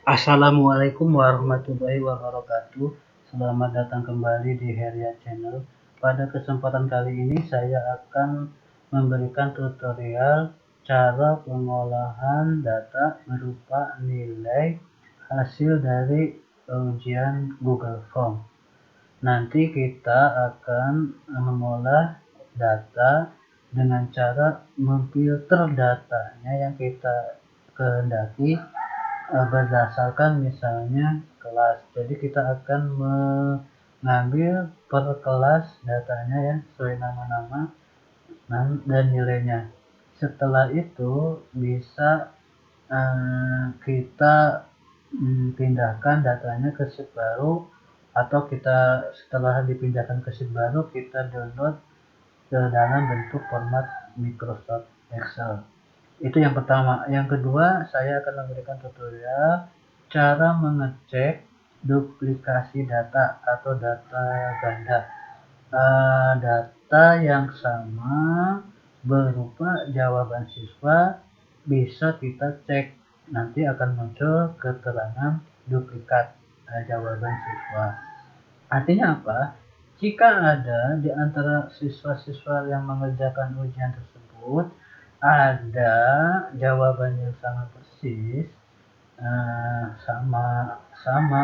Assalamualaikum warahmatullahi wabarakatuh. Selamat datang kembali di Heria Channel. Pada kesempatan kali ini saya akan memberikan tutorial cara pengolahan data berupa nilai hasil dari ujian Google Form. Nanti kita akan mengolah data dengan cara memfilter datanya yang kita kehendaki berdasarkan misalnya kelas. Jadi kita akan mengambil per kelas datanya ya sesuai nama-nama dan nilainya. Setelah itu bisa kita pindahkan datanya ke sheet baru, atau kita setelah dipindahkan ke sheet baru kita download ke dalam bentuk format Microsoft Excel. Itu yang pertama. Yang kedua, saya akan memberikan tutorial cara mengecek duplikasi data atau data ganda. Data yang sama berupa jawaban siswa bisa kita cek. Nanti akan muncul keterangan duplikat jawaban siswa. Artinya apa? Jika ada di antara siswa-siswa yang mengerjakan ujian tersebut ada jawaban yang sama persis, sama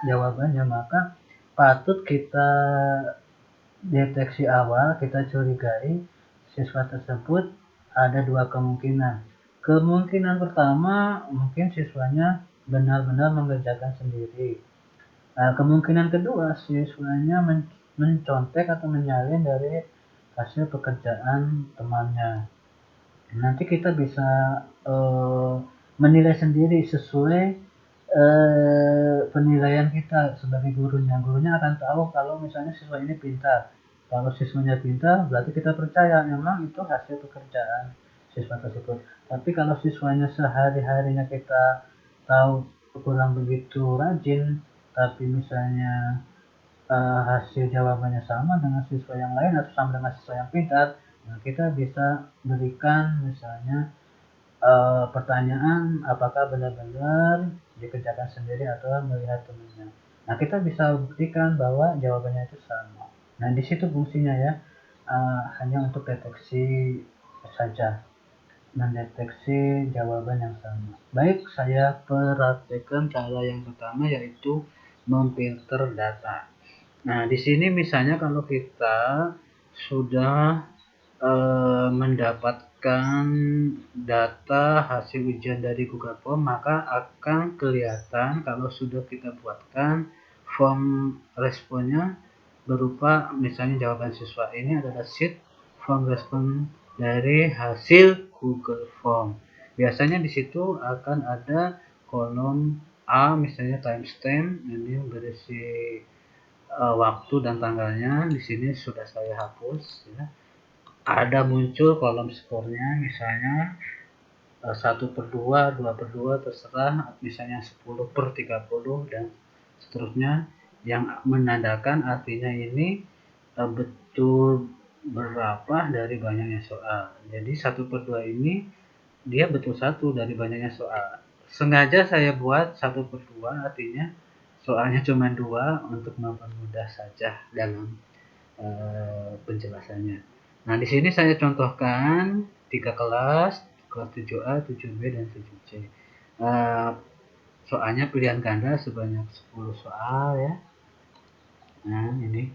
jawabannya, maka patut kita deteksi awal, kita curigai siswa tersebut ada dua kemungkinan. Kemungkinan pertama, mungkin siswanya benar-benar mengerjakan sendiri. Kemungkinan kedua, siswanya mencontek atau menyalin dari hasil pekerjaan temannya. Nanti kita bisa menilai sendiri sesuai penilaian kita sebagai gurunya. Gurunya akan tahu kalau misalnya siswa ini pintar. Kalau siswanya pintar, berarti kita percaya memang itu hasil pekerjaan siswa tersebut. Tapi kalau siswanya sehari-harinya kita tahu kurang begitu rajin, tapi misalnya hasil jawabannya sama dengan siswa yang lain atau sama dengan siswa yang pintar, nah kita bisa berikan misalnya pertanyaan apakah benar-benar dikerjakan sendiri atau melihat temannya. Nah kita bisa buktikan bahwa jawabannya itu sama. Nah di situ fungsinya ya, hanya untuk deteksi saja, mendeteksi jawaban yang sama. Baik, saya perhatikan cara yang pertama yaitu memfilter data. Nah, di sini misalnya kalau kita sudah mendapatkan data hasil ujian dari Google Form, maka akan kelihatan kalau sudah kita buatkan form responnya berupa misalnya jawaban siswa. Ini adalah sheet form respon dari hasil Google Form. Biasanya di situ akan ada kolom A, misalnya timestamp, ini berisi waktu dan tanggalnya. Di sini sudah saya hapus ya. Ada muncul kolom skornya, misalnya 1/2, 2/2, terserah, misalnya 10/30 dan seterusnya, yang menandakan artinya ini betul berapa dari banyaknya soal. Jadi 1/2 ini dia betul 1 dari banyaknya soal. Sengaja saya buat 1/2, artinya soalnya cuma 2 untuk mempermudah saja dalam penjelasannya. Nah, di sini saya contohkan 3 kelas 7A, 7B, dan 7C. Soalnya pilihan ganda sebanyak 10 soal ya. Nah, ini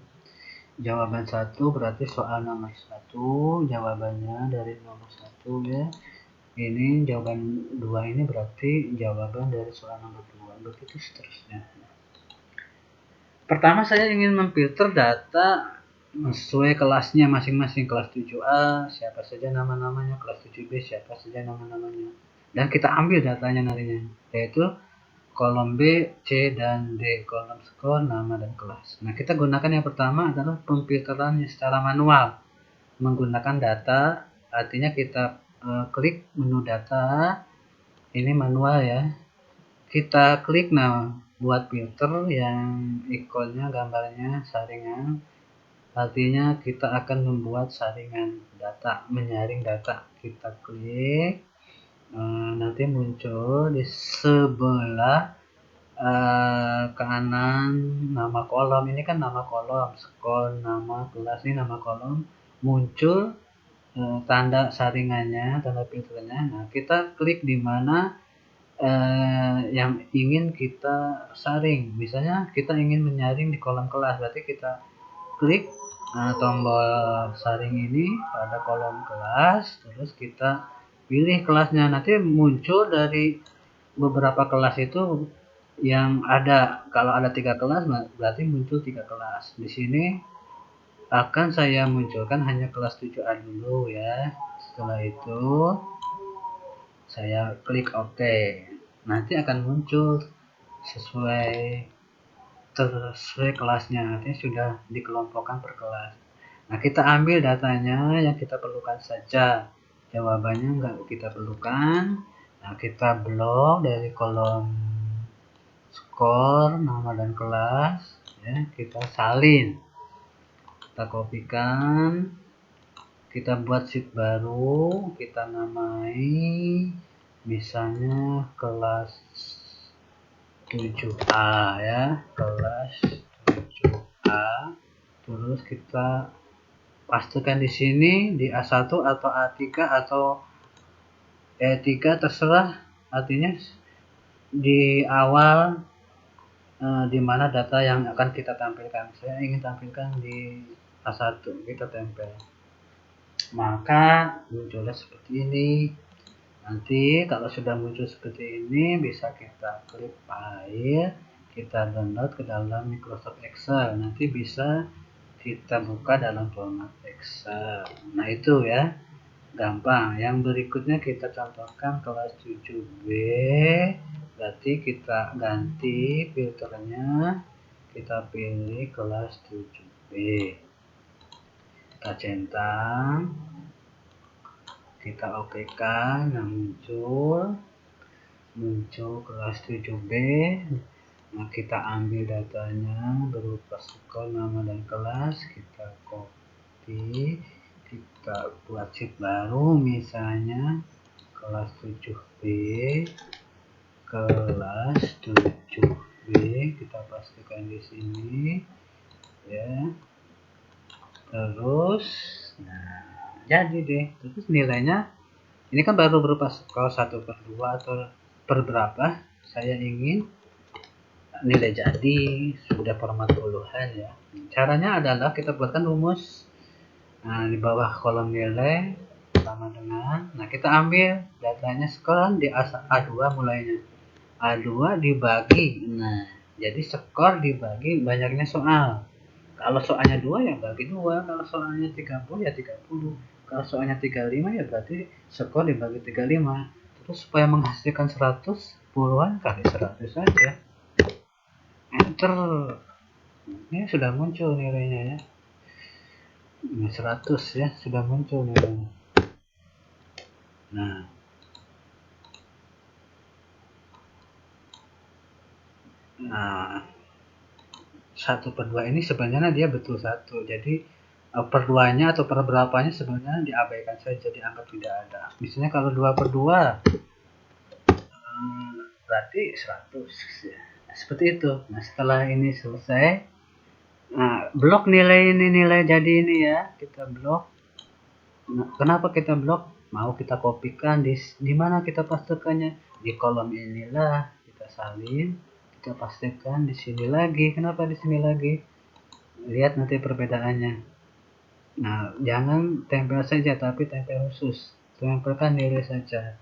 jawaban 1 berarti soal nomor 1, jawabannya dari nomor 1 ya. Ini jawaban 2 ini berarti jawaban dari soal nomor 2, begitu seterusnya. Pertama saya ingin memfilter data sesuai kelasnya masing-masing. Kelas 7A siapa saja nama-namanya, kelas 7B siapa saja nama-namanya, dan kita ambil datanya nantinya, yaitu kolom B, C, dan D, kolom skor, nama, dan kelas. Nah, kita gunakan yang pertama adalah pemfilteran secara manual menggunakan data, artinya kita klik menu data, ini manual ya, kita klik buat filter yang ikonnya gambarnya saringan, artinya kita akan membuat saringan data, menyaring data. Kita klik, nanti muncul di sebelah kanan nama kolom, ini kan nama kolom, skor, nama kelas, ini nama kolom, muncul tanda saringannya, tanda filternya. Nah, kita klik di mana yang ingin kita saring. Misalnya kita ingin menyaring di kolom kelas, berarti kita klik tombol saring ini pada kolom kelas, terus kita pilih kelasnya. Nanti muncul dari beberapa kelas itu yang ada. Kalau ada 3 kelas, berarti muncul 3 kelas. Di sini akan saya munculkan hanya kelas 7A dulu ya. Setelah itu saya klik OK. Nanti akan muncul sesuai kelasnya, artinya sudah dikelompokkan per kelas. Nah, kita ambil datanya yang kita perlukan saja. Jawabannya nggak kita perlukan. Nah, kita blok dari kolom skor, nama dan kelas, ya, kita salin. Kita kopikan, kita buat sheet baru, kita namai misalnya kelas 7A ya, kelas 7A. Terus kita pastikan di sini di A1 atau A3 atau E3 terserah, artinya di awal di mana data yang akan kita tampilkan. Saya ingin tampilkan di A1, kita tempel. Maka munculnya seperti ini. Nanti kalau sudah muncul seperti ini, bisa kita klik file, kita download ke dalam Microsoft Excel. Nanti bisa kita buka dalam format Excel. Nah, itu ya, gampang. Yang berikutnya kita contohkan kelas 7B. Berarti kita ganti filternya, kita pilih kelas 7B. Kita centang, kita OK-kan, yang muncul kelas 7B. Nah, kita ambil datanya berupa skor, nama dan kelas, kita copy, kita buat sheet baru, misalnya kelas 7B, kelas 7B, kita pastikan di sini ya. Terus nah, jadi deh. Terus nilainya ini kan baru berupa skor 1/2 atau per berapa. Saya ingin nilai jadi sudah format puluhan ya. Caranya adalah kita buatkan rumus. Nah, di bawah kolom nilai sama dengan, nah, kita ambil datanya skor di A2 mulainya. A2 dibagi, nah, jadi skor dibagi banyaknya soal. Kalau soalnya 2 ya bagi 2, kalau soalnya 30 ya 30. Kalau soalnya 35 ya berarti skor dibagi 35. Terus supaya menghasilkan 100, puluhan kali 100 saja. Enter. Ini sudah muncul nilainya ya. Ini 100 ya, sudah muncul nilainya. Nah, nah, 1/2 ini sebenarnya dia betul 1. Jadi per 2-nya atau per berapanya sebenarnya diabaikan saja, dianggap tidak ada. Misalnya kalau 2/2 berarti 100 ya. Seperti itu. Nah, setelah ini selesai, nah, blok nilai ini, nilai jadi ini ya, kita blok. Nah, kenapa kita blok? Mau kita kopikan di mana kita pastikannya? Di kolom inilah kita salin, kita pastikan di sini lagi. Kenapa di sini lagi? Lihat nanti perbedaannya. Nah, jangan tempel saja, tapi tempel khusus. Tempelkan nilai saja.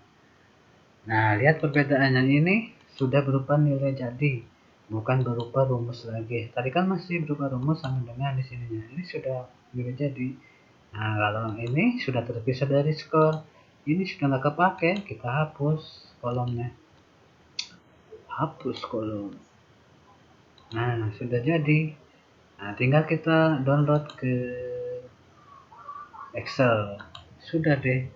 Nah, lihat perbedaannya, ini sudah berupa nilai jadi, bukan berupa rumus lagi. Tadi kan masih berupa rumus sama dengan di sininya. Ini sudah nilai jadi. Nah, kalau ini sudah terpisah dari skor, ini sudah nggak kepake, kita hapus kolomnya. Hapus kolom. Nah, sudah jadi. Nah, tinggal kita download ke Excel. Sudah deh.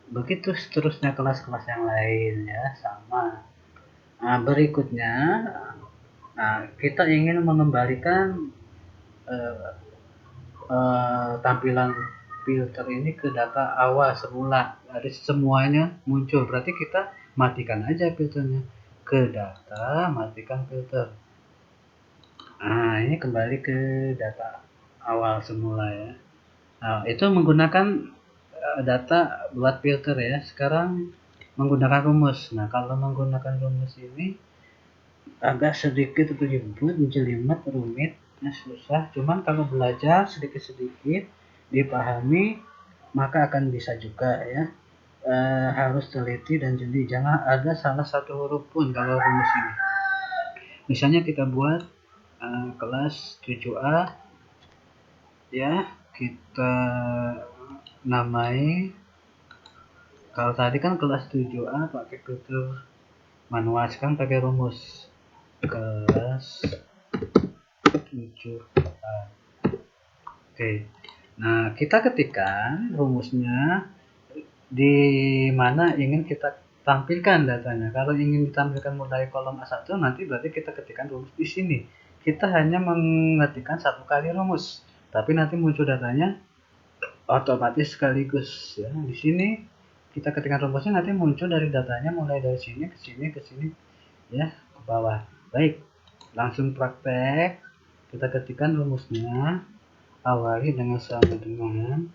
Begitu seterusnya kelas-kelas yang lain ya, sama. Nah, berikutnya, nah, kita ingin mengembalikan tampilan filter ini ke data awal semula, dari semuanya muncul. Berarti kita matikan aja filternya. ke data, matikan filter. Nah, ini kembali ke data awal semula ya. Nah, itu menggunakan data buat filter ya. Sekarang menggunakan rumus. Nah, kalau menggunakan rumus ini agak sedikit ribet, jelimet, rumit, susah. Cuman kalau belajar sedikit-sedikit dipahami, maka akan bisa juga ya. Harus teliti dan jeli, jangan ada salah satu huruf pun kalau rumus ini. Misalnya kita buat kelas 7A ya, kita namai, kalau tadi kan kelas 7A pakai filter manual, sekarang pakai rumus kelas 7A. Oke, nah kita ketikkan rumusnya di mana ingin kita tampilkan datanya. Kalau ingin ditampilkan mulai kolom A1, nanti berarti kita ketikkan rumus di sini. Kita hanya mengetikkan satu kali rumus, tapi nanti muncul datanya otomatis sekaligus ya. Di sini kita ketikkan rumusnya, nanti muncul dari datanya mulai dari sini ke sini ke sini ya, ke bawah. Baik, langsung praktek. Kita ketikkan rumusnya. Awali dengan sama dengan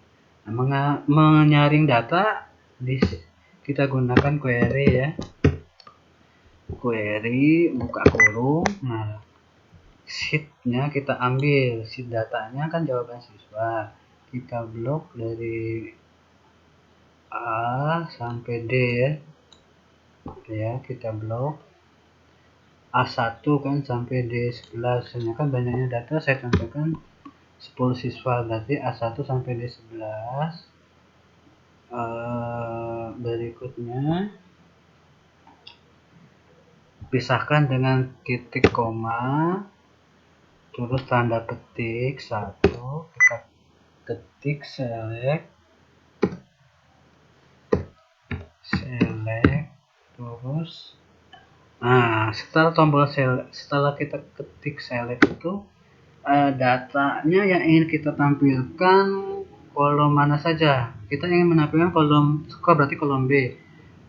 menyaring data. Kita gunakan query ya, query buka kurung. Nah, sheetnya kita ambil, sheet datanya kan jawaban siswa, kita blok dari A sampai D ya, kita blok A1 kan sampai D11. Soalnya kan banyaknya data, saya contohkan 10 siswa, berarti A1 sampai D11. Berikutnya pisahkan dengan titik koma, terus tanda petik 1, kita ketik select, terus setelah tombol select, setelah kita ketik select itu datanya yang ingin kita tampilkan kolom mana saja. Kita ingin menampilkan kolom skor, berarti kolom B,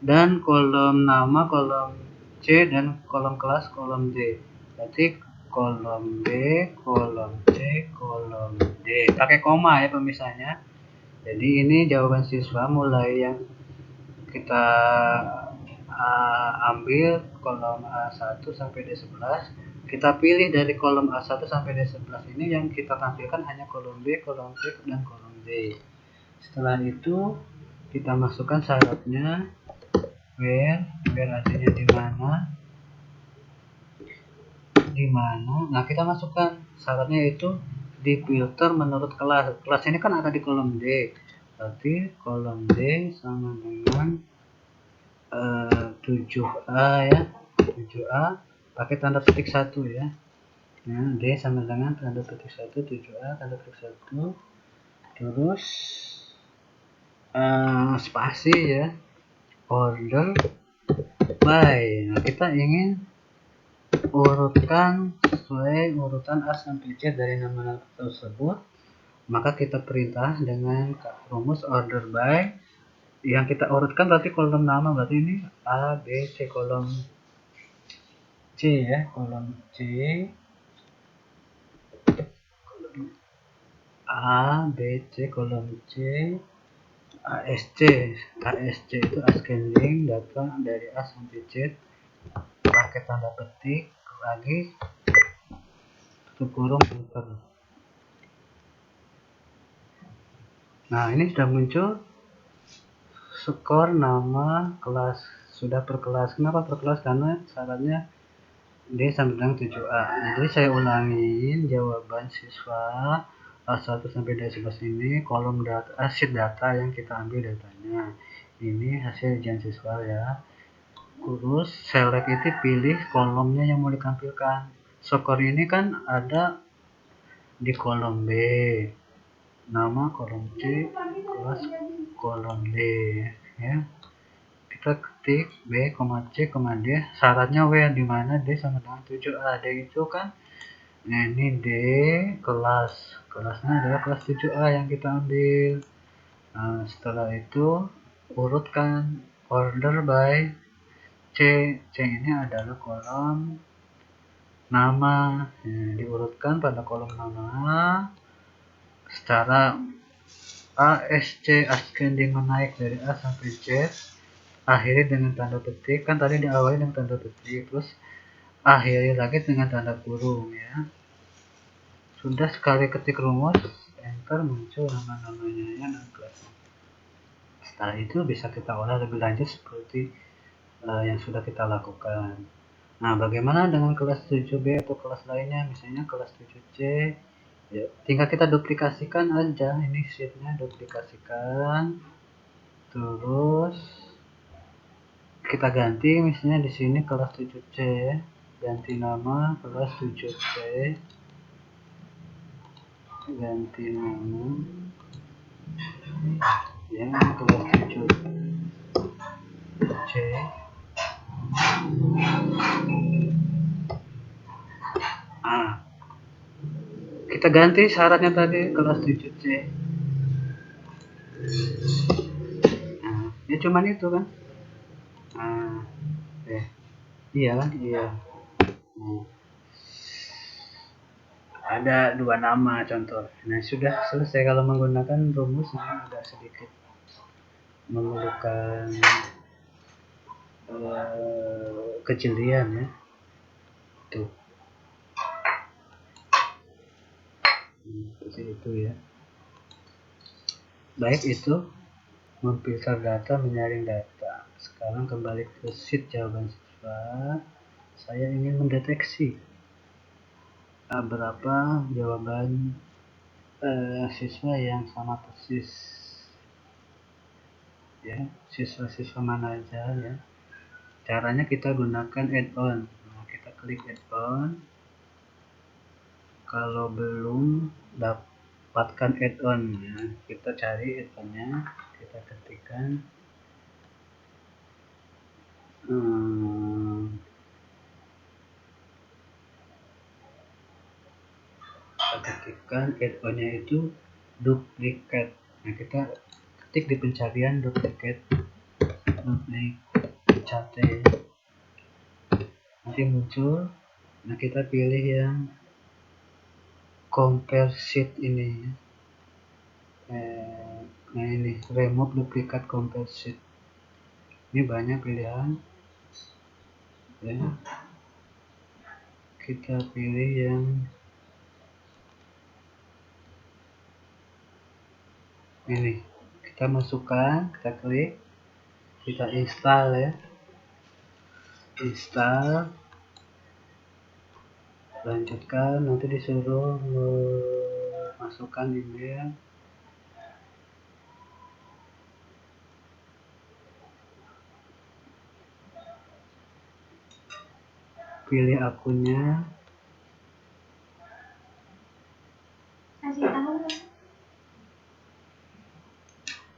dan kolom nama kolom C, dan kolom kelas kolom D. Berarti kolom B, kolom C, kolom D. Pakai koma ya pemisahnya. Jadi ini jawaban siswa mulai yang kita ambil kolom A1 sampai D11. Kita pilih dari kolom A1 sampai D11 ini, yang kita tampilkan hanya kolom B, kolom C, dan kolom D. Setelah itu kita masukkan syaratnya, where artinya di mana. Nah, kita masukkan syaratnya itu di filter menurut kelas. Kelas ini kan ada di kolom D, berarti kolom D sama dengan 7A ya, 7A pakai tanda petik 1 ya. Nah, D sama dengan tanda petik 1, 7A tanda petik 1, terus spasi ya, order by. Nah, kita ingin urutkan sesuai urutan A sampai Z dari nama tersebut, maka kita perintah dengan rumus order by. Yang kita urutkan berarti kolom nama, berarti ini A, B, C, kolom C ya, kolom C, A, B, C, kolom C, ASC. ASC itu ascending, data dari A sampai Z, pakai tanda petik lagi, tutup kurung, filter. Nah, ini sudah muncul skor, nama, kelas, sudah per kelas. Kenapa per kelas? Karena syaratnya D sampai dengan 7A. Jadi saya ulangin jawaban siswa A1 sampai D11 ini, kolom data, sheet data yang kita ambil datanya. Ini hasil ujian siswa ya. Terus select itu pilih kolomnya yang mau ditampilkan. Skor ini kan ada di kolom B, nama kolom C, kelas kolom D ya. Kita ketik B, C, D, syaratnya W di mana D sama dengan 7A. D itu kan ini D, kelasnya adalah kelas 7A yang kita ambil. Nah, setelah itu urutkan order by C ini adalah kolom nama. Diurutkan pada kolom nama secara A, S, C, ascending menaik dari A sampai Z, akhiri dengan tanda petik. Kan tadi diawali dengan tanda petik, terus akhiri lagi dengan tanda kurung ya. Sudah sekali ketik rumus, enter, muncul nama-namanya ya, dan kelasnya. Setelah itu bisa kita olah lebih lanjut seperti yang sudah kita lakukan. Nah, bagaimana dengan kelas 7B atau kelas lainnya, misalnya kelas 7C? Ya, tinggal kita duplikasikan aja ini sheetnya, duplikasikan, terus kita ganti misalnya di sini kelas 7C, ganti nama kelas 7C, ganti nama ya kelas 7C. Kita ganti syaratnya tadi kelas 7C. Ya cuman itu kan. Iya kan, iya. Ada dua nama contoh. Nah, sudah selesai kalau menggunakan rumus ini agak sedikit memerlukan kejelian ya. Tuh. Seperti itu ya. Baik, itu memfilter data, menyaring data. Sekarang kembali ke sheet jawaban siswa. Saya ingin mendeteksi berapa jawaban siswa yang sama persis ya, siswa-siswa mana aja ya. Caranya kita gunakan add-on. Nah, kita klik add-on. Kalau belum dapatkan add-on ya, kita cari add-onnya, kita ketikkan add-onnya itu duplicate. Nah, kita ketik di pencarian duplicate, nanti muncul. Nah, kita pilih yang compare sheet ini. Nah, ini remove duplicate compare sheet. Ini banyak pilihan ya. Kita pilih yang ini, kita masukkan, kita klik, kita install ya, install, lanjutkan. Nanti disuruh masukkan email, pilih akunnya,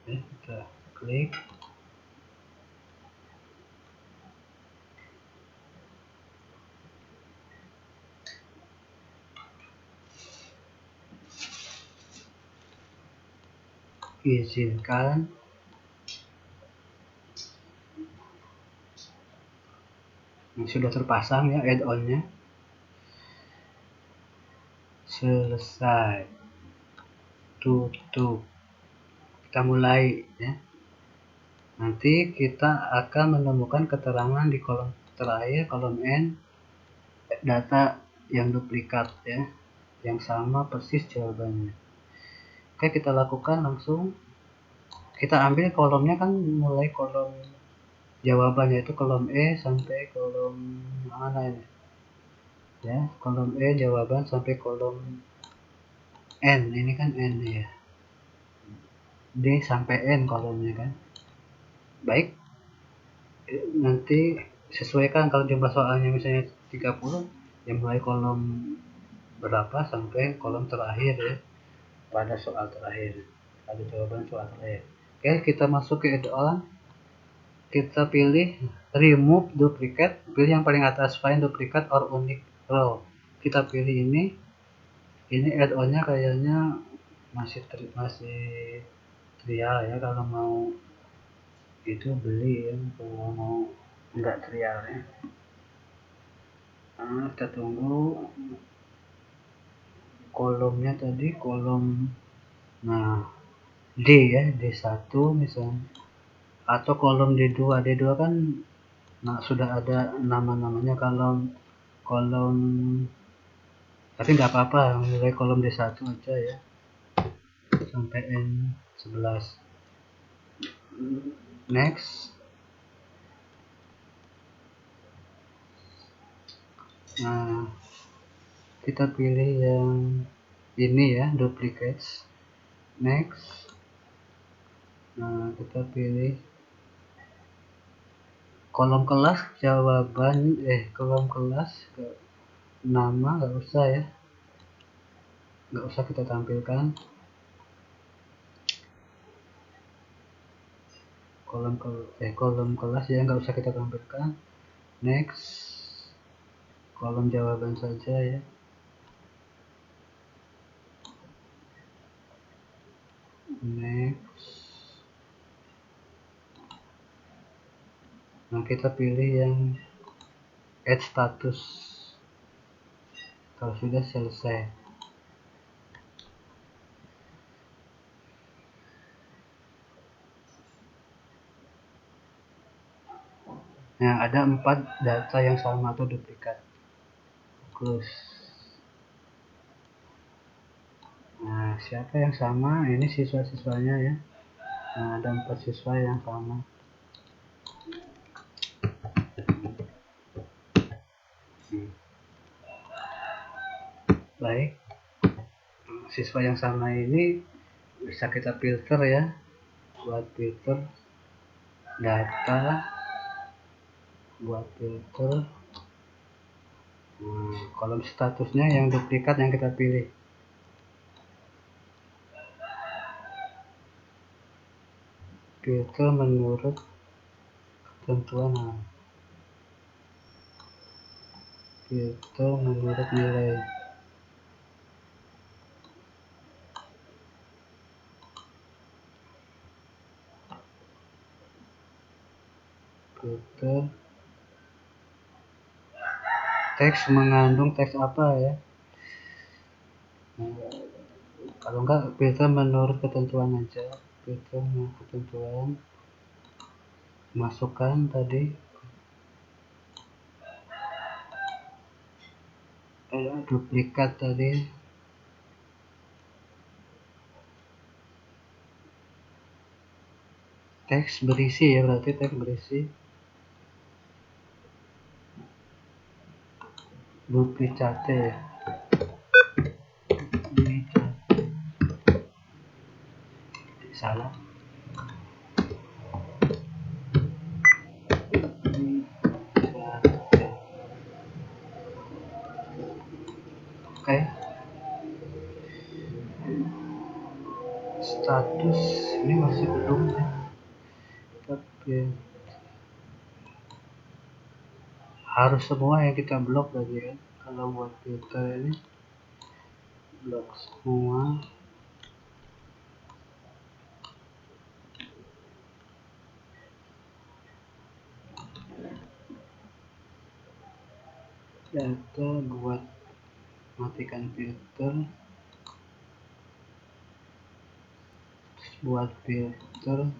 kita klik, izinkan. Ini sudah terpasang ya add-onnya. Selesai, tutup, kita mulai ya. Nanti kita akan menemukan keterangan di kolom terakhir, kolom N, data yang duplikat ya, yang sama persis jawabannya. Oke, kita lakukan langsung. Kita ambil kolomnya kan, mulai kolom jawabannya itu kolom E sampai kolom mana ini ya, kolom E jawaban sampai kolom N, ini kan N ya, D sampai N kolomnya kan. Baik, nanti sesuaikan kalau jumlah soalnya misalnya 30, yang mulai kolom berapa sampai kolom terakhir ya, pada soal terakhir, ada jawaban soal terakhir. Oke, kita masuk ke add-on, kita pilih remove duplicate, pilih yang paling atas, find duplicate or unique row. Kita pilih ini add-onnya kayaknya masih trial ya, kalau mau itu beli ya, kalau mau enggak trial ya. Nah, kita tunggu kolomnya tadi, kolom D ya, D1 misalnya, atau kolom D2 kan sudah ada nama-namanya. Kalau kolom, tapi nggak apa-apa, mulai kolom D1 aja ya sampai N11. Next. Nah, kita pilih yang ini ya, duplicates. Next. Nah, kita pilih kolom kelas jawaban, kolom kelas nama nggak usah ya, nggak usah kita tampilkan. Kolom kelas ya nggak usah kita tampilkan. Next. Kolom jawaban saja ya. Next. Nah, kita pilih yang add status. Kalau sudah selesai. Nah, ada 4 data yang sama atau duplikat. Close. Nah, siapa yang sama? Ini siswa-siswanya ya. Nah, ada 4 siswa yang sama. Baik, siswa yang sama ini bisa kita filter ya. Buat filter data, buat filter kolom statusnya yang duplikat yang kita pilih. Filter menurut ketentuan. Filter menurut nilai. Filter teks mengandung teks apa ya. Kalau enggak filter menurut ketentuan aja. Filter menurut ketentuan, masukkan tadi duplikat tadi. Teks berisi ya, berarti teks berisi. Duplicate ya. Salah. Oke. Status ini masih belum ya. Tapi harus semua yang kita blok tadi kan. Kalau buat filter ini blok semua. Data buat matikan filter. Buat filter.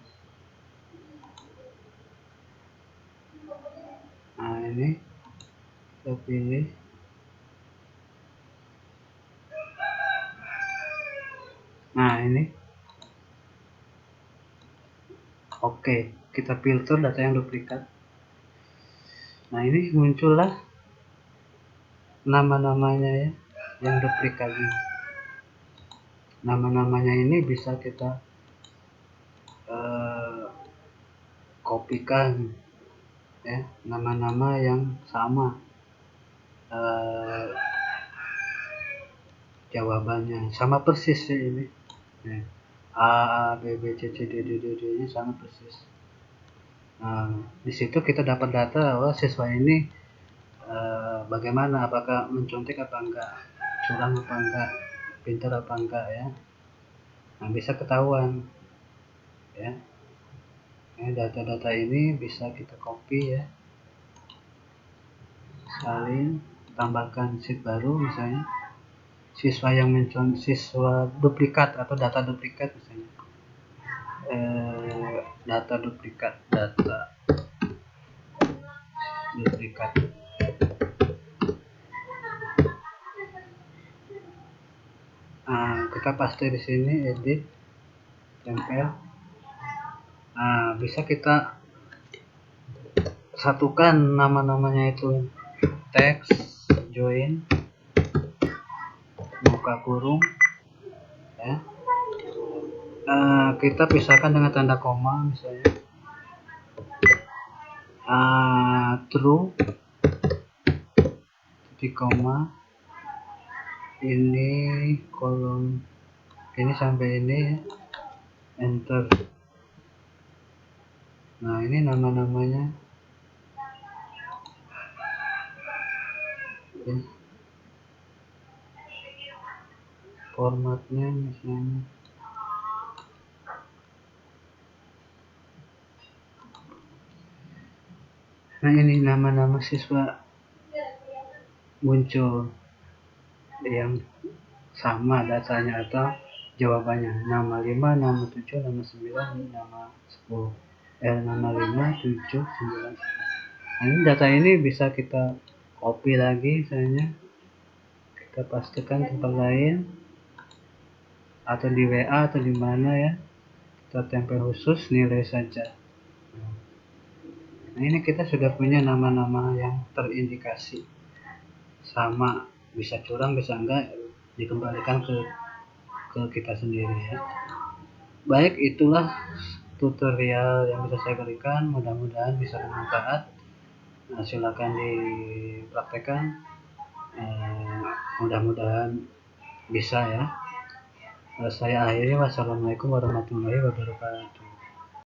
Nah, ini kita pilih. Nah, ini. Oke, kita filter data yang duplikat. Nah, ini muncullah nama-namanya ya, yang duplikatnya. Nama-namanya ini bisa kita kopikan ya, nama-nama yang sama jawabannya sama persis ya ini. A, B, B, C, C, D, D, D, D nya sama persis. Nah, di situ kita dapat data bahwa siswa ini bagaimana, apakah mencontek apa enggak, curang apa enggak, pintar apa enggak ya. Nah, bisa ketahuan ya. Data-data ini bisa kita copy ya. salin, tambahkan sheet baru, misalnya siswa duplikat atau data duplikat, misalnya data duplikat. Nah, kita paste di sini, edit, tempel. Nah, bisa kita satukan nama-namanya itu teks, join, buka kurung, ya. Kita pisahkan dengan tanda koma, misalnya true, titik koma, ini kolom ini sampai ini, enter. Nah, ini nama-namanya. Formatnya misalnya ini nama-nama siswa muncul yang sama datanya atau jawabannya, nama 5, nama 7, nama 9, nama 10, nama 5, 7, 9, 10. Nah, ini data ini bisa kita copy lagi, misalnya kita pastikan tempat lain atau di WA atau di mana, ya, kita tempel khusus nilai saja. Nah, ini kita sudah punya nama-nama yang terindikasi sama, bisa curang bisa enggak, dikembalikan ke kita sendiri, ya. Baik, itulah tutorial yang bisa saya berikan, mudah-mudahan bisa bermanfaat. Nah, silakan dipraktekkan, mudah-mudahan bisa, ya. Saya akhiri, wassalamualaikum warahmatullahi wabarakatuh.